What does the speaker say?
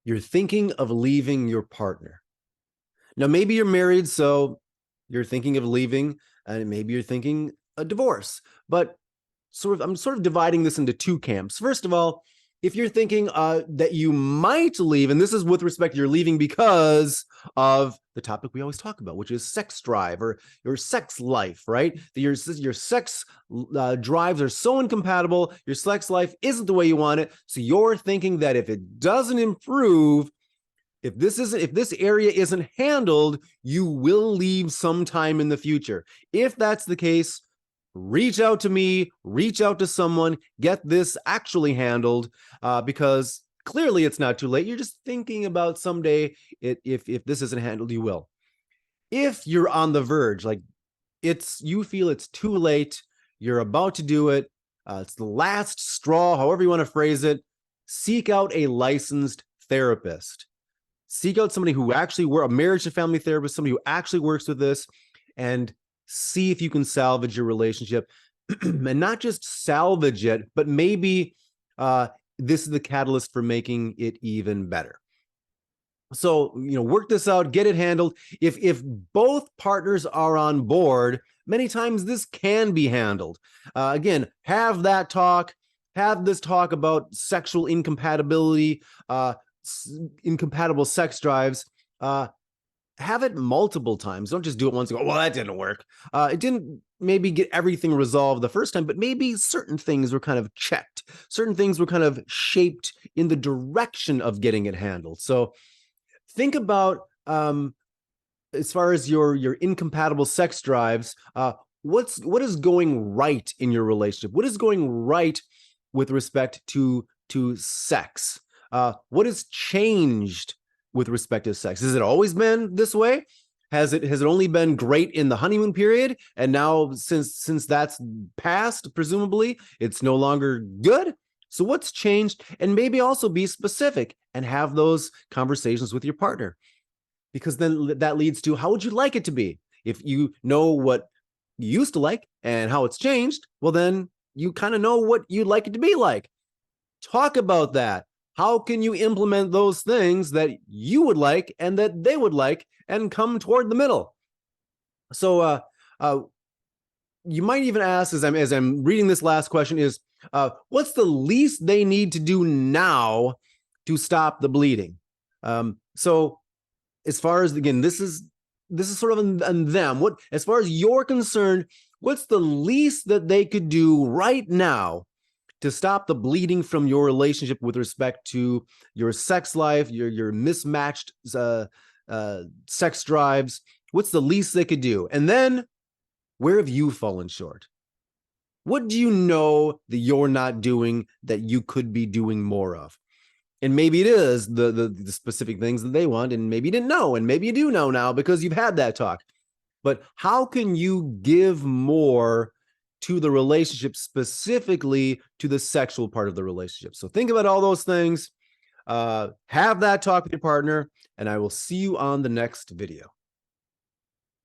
You're thinking of leaving your partner. Now, maybe you're married, so you're thinking of leaving, and maybe you're thinking a divorce. But I'm sort of dividing this into two camps. First of all, if you're thinking that you might leave, and this is with respect to you're leaving because of the topic we always talk about, which is sex drive or your sex life, right? Your sex drives are so incompatible, your sex life isn't the way you want it. So you're thinking that if it doesn't improve, if this area isn't handled, you will leave sometime in the future. If that's the case, reach out to me, reach out to someone, get this actually handled, because clearly it's not too late. You're just thinking about someday if this isn't handled, you will. If you're on the verge, like you feel it's too late, you're about to do it, it's the last straw, however you want to phrase it, seek out a licensed therapist. Seek out somebody who actually a marriage and family therapist, somebody who actually works with this, and see if you can salvage your relationship. And not just salvage it, but maybe this is the catalyst for making it even better. So, work this out, get it handled. If both partners are on board, many times this can be handled. Again, have that talk, have this talk about sexual incompatibility, incompatible sex drives. Have it multiple times. Don't just do it once and go, well, that didn't work. It didn't maybe get everything resolved the first time, but maybe certain things were kind of checked. Certain things were kind of shaped in the direction of getting it handled. So think about, as far as your incompatible sex drives, what is going right in your relationship? What is going right with respect to sex? What has changed with respect to sex? Has it always been this way? Has it only been great in the honeymoon period, and now since that's passed, presumably it's no longer good? So what's changed? And maybe also be specific and have those conversations with your partner, because then that leads to how would you like it to be? If you know what you used to like and how it's changed, well, then you kind of know what you'd like it to be like. Talk about that. How can you implement those things that you would like and that they would like and come toward the middle? So you might even ask, as I'm reading this last question, is what's the least they need to do now to stop the bleeding? So as far as, again, this is sort of on them. What, as far as you're concerned, what's the least that they could do right now to stop the bleeding from your relationship with respect to your sex life, your mismatched sex drives? What's the least they could do? And then, where have you fallen short? What do you know that you're not doing that you could be doing more of? And maybe it is the specific things that they want, and maybe you didn't know, and maybe you do know now because you've had that talk. But how can you give more to the relationship, specifically to the sexual part of the relationship? So think about all those things. Have that talk with your partner, and I will see you on the next video.